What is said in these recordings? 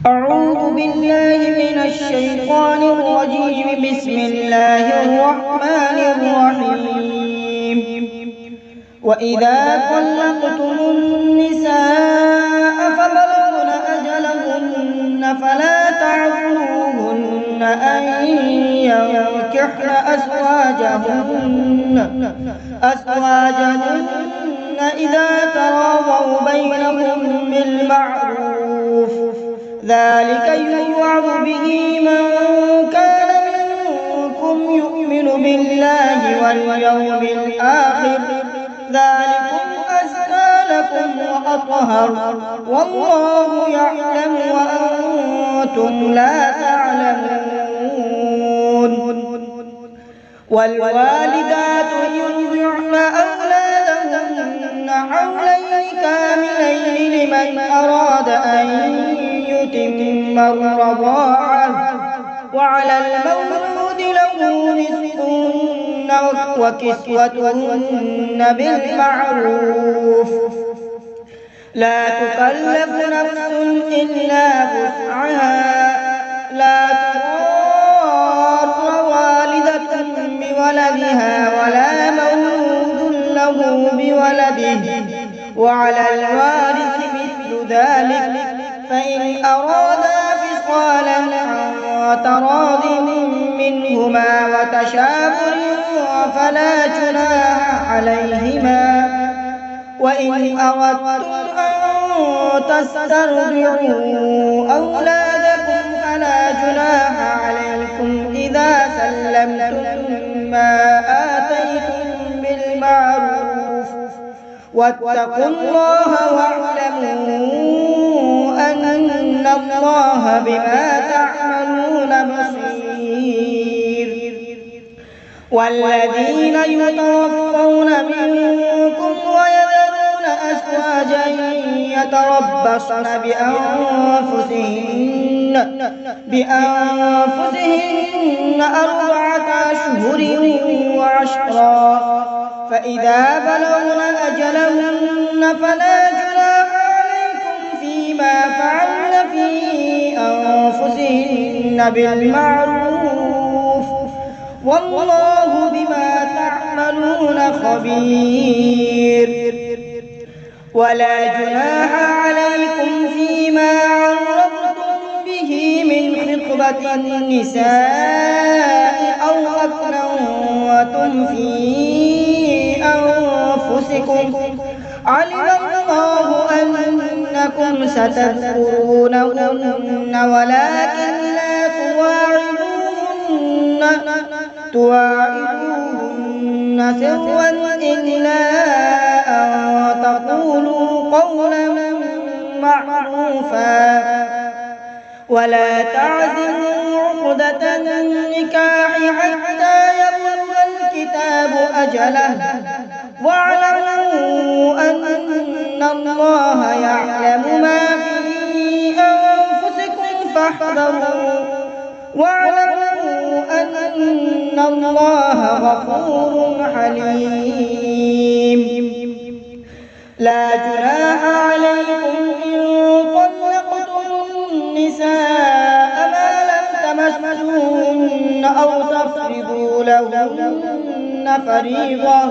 أعوذ بالله من الشيطان الرجيم. بسم الله الرحمن الرحيم. وإذا طلقتم النساء فبلغن أجلهن فلا تعضلوهن أن ينكحن أزواجهن إذا تراضوا بينهم بالمعروف، ذلك يوعظ به من كان منكم يؤمن بالله واليوم الآخر، ذلكم أزكى لكم وأطهر، والله يعلم وأنتم لا تعلمون. والوالدات يرضعن أولادهن حولين كاملين لمن أراد أن يتم الرضاعة، وعلى المولود له رزقهن وكسوتهن بالمعروف، لا تكلف نفس إلا وسعها، لا تضار والدة بولدها ولا مولود له بولده، وعلى الوارث مثل ذلك، فإن أرادا فصالا عن تراض منهما وتشاور فلا جناح عليهما، وإن أردتم أن تسترضعوا أولادكم فلا جناح عليكم إذا سلمتم ما آتيتم بالمعروف، واتقوا الله واعلموا أن الله بما تعملون بصير. والذين يتوفون منكم ويذرون أزواجا يتربصن بأنفسهن 4 أشهر وعشرا، فإذا بلغن أجلهن فلا جناح عليكم فيما فعلن في أنفسهن بالمعروف، والله بما تعملون خبير. ولا جناح عليكم فيما عرضتم به من خطبة النساء أو أكننتم في أنفسكم، علم الله أنكم ستذكرونهن ولكن لا تواعدوهن سرا إلا أن تقولوا قولا معروفا، ولا تعزموا عقدة النكاح حتى يبلغ الكتاب أجله، واعلموا أن الله يعلم ما في أنفسكم فاحذروا، واعلموا أن الله غفور حليم. لا جناح عليكم إن طلقتم النساء ما لم تمسوهن أو تفرضوا لهن فريضة،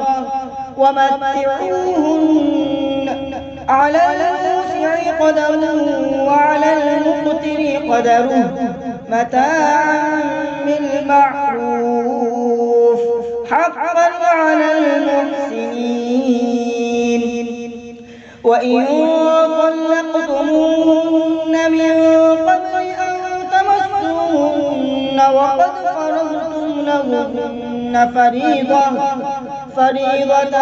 ومتعوهن على الموسع قدره وعلى المقتر قدره متاعا بالمعروف، حقا على المحسنين. وإن طلقتموهن من قبل أن تمسوهن وقد فرضتم لهن فريضة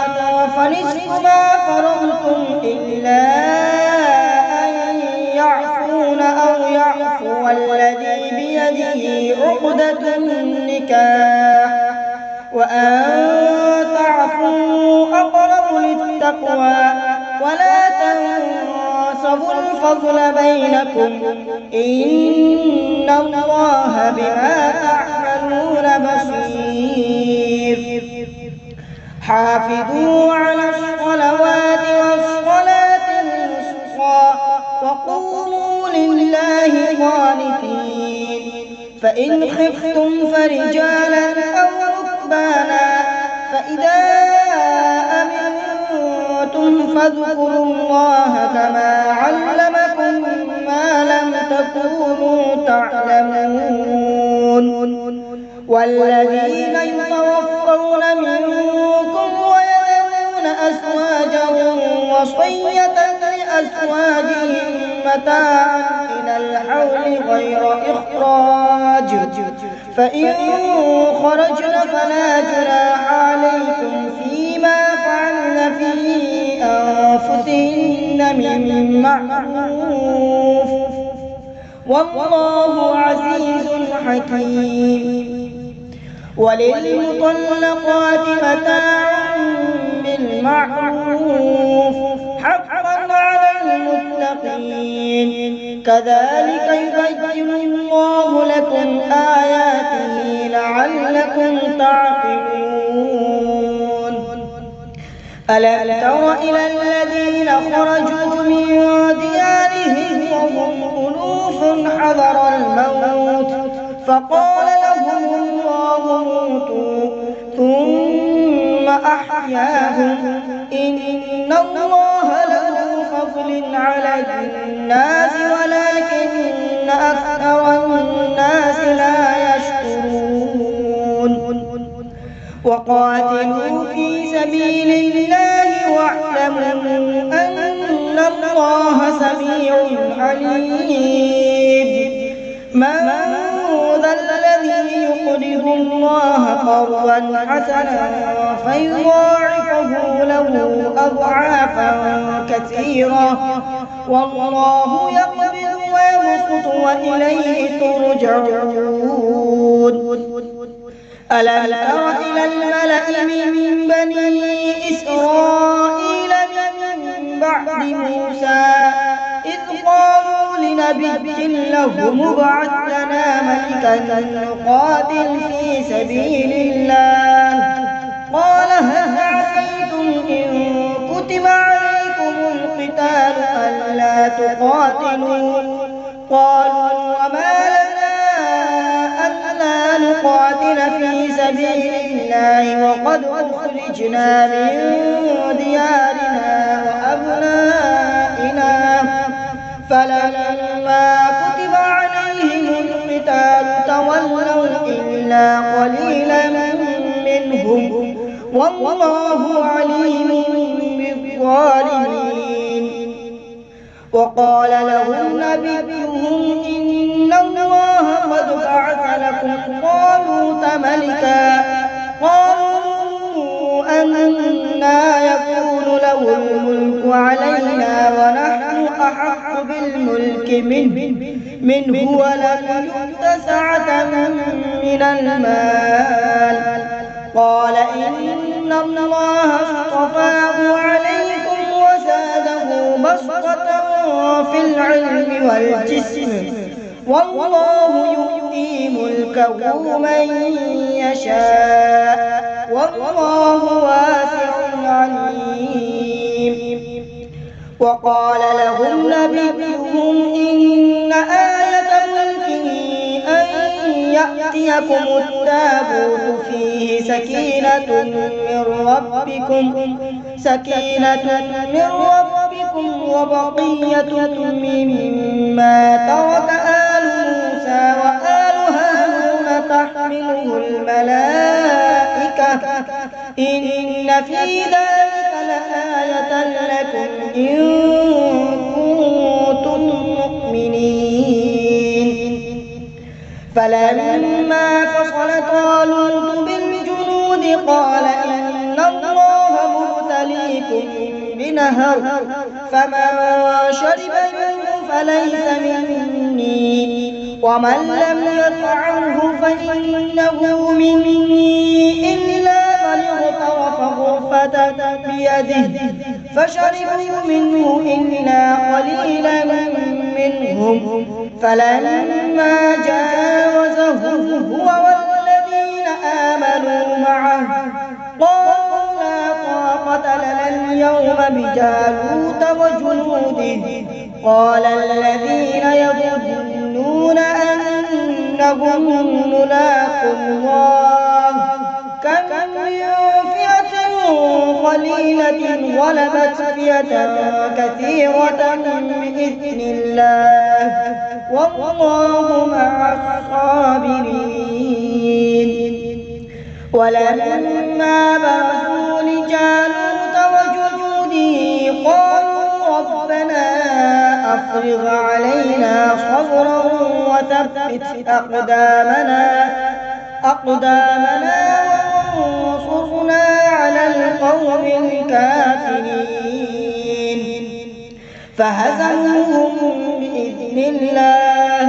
فنصف ما فرضتم إلا أن يعفون أو يعفو الذي بيده عقدة النكاح، وأن تعفوا أقرب للتقوى، ولا تنسوا الفضل بينكم، إن الله بما تعملون بصير. حافظوا على الصلوات والصلاة الوسطى وقوموا لله فإن خفتم فرجالا أو ركبانا فإذا أمنتم فاذكروا الله كما علمكم ما لم تكونوا تعلمون والذين يتوفون منكم ويذرون أزواجا وصية لأزواجهم متاعا إلى الحول غير إخراج فإن خرجن فلا جناح عليكم فيما فعلن في أنفسهن من معروف والله عزيز حكيم وللمطلقات متاع بالمعروف حقا على المتقين كذلك يبين الله لكم آياته لعلكم تعقلون ألم تر إلى الذين خرجوا من ديارهم وهم ألوف حذر الموت فقال لهم الله موتوا ثم أحياهم إن الله له فضل على الناس ولكن أكثر الناس لا يشكرون وقاتلوا في سبيل الله واعلموا أن الله سميع عليم من ذا الذي يقرض الله قرضا حسنا فيضاعفه له أضعافا كثيرة والله يقبض ويبسط وإليه ترجعون ألم تر إلى الملأ من بني إسرائيل من بعد موسى إذ قالوا لنبي له ابعث لنا ملكا نقاتل في سبيل الله قال هل عسيتم إن كتب عليكم القتال ألا تقاتلوا قالوا وما لنا ألا نقاتل في سبيل الله وقد أخرجنا من ديارنا وأبنائنا فلما كتب عليهم القتال تولوا إلا قليلا منهم والله عليم بالظالمين وقال لهم نبيهم إن الله قد بعث لكم طالوت ملكا قالوا أنى يكون له الملك علينا ونحن أحق بالملك منه ولم يؤت سعة من المال قال إن الله اصطفاه عليكم وزاده بسطة في العلم والجسم والله يؤتي ملكه من يشاء والله واسع عليم وقال لهم نبيهم إن آية ملكه أن يأتيكم التابوت فيه سكينة من ربكم وبقية مما ترك آل موسى وآل هارون تحمله الملائكة إن في ذلك لآية لكم إن كنتم مؤمنين فلما فصل طالوت بالجنود قال إن الله مبتليكم بنهر فمن شرب منه فليس مني ومن لم يطعمه فإنه مني إلا من اغترف غرفة بيده فشربوا منه إلا قليلا منهم فلما جاوزه هو والذين آمنوا معه قالوا لا طاقة لنا اليوم بجالوت وجنوده قال الذين يظنون أنهم إنهم ملاقو الله كم من فئة قليلة غلبت فئة كثيرة بإذن الله والله مع الصابرين. ولما برزوا لجالوت وجنوده قالوا ربنا أفرغ علينا صبرا وثبت أقدامنا وانصرنا على القوم الكافرين. فهزموهم بإذن الله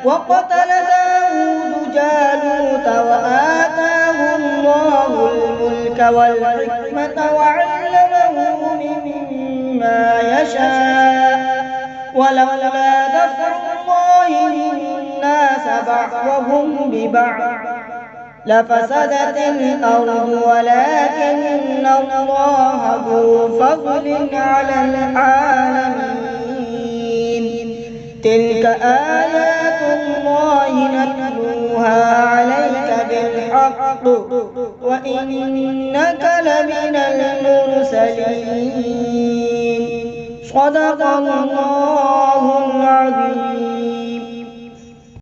وقتل داود جالوت وآتاه الله الملك والحكمة وعلمه مما يشاء ولولا دفع الله الناس بعضهم ببعض لفسدت الأرض ولكن الله ذو فضل على العالمين. تلك آيات الله نتلوها عليك بالحق وإنك لمن المرسلين. صدق الله العظيم.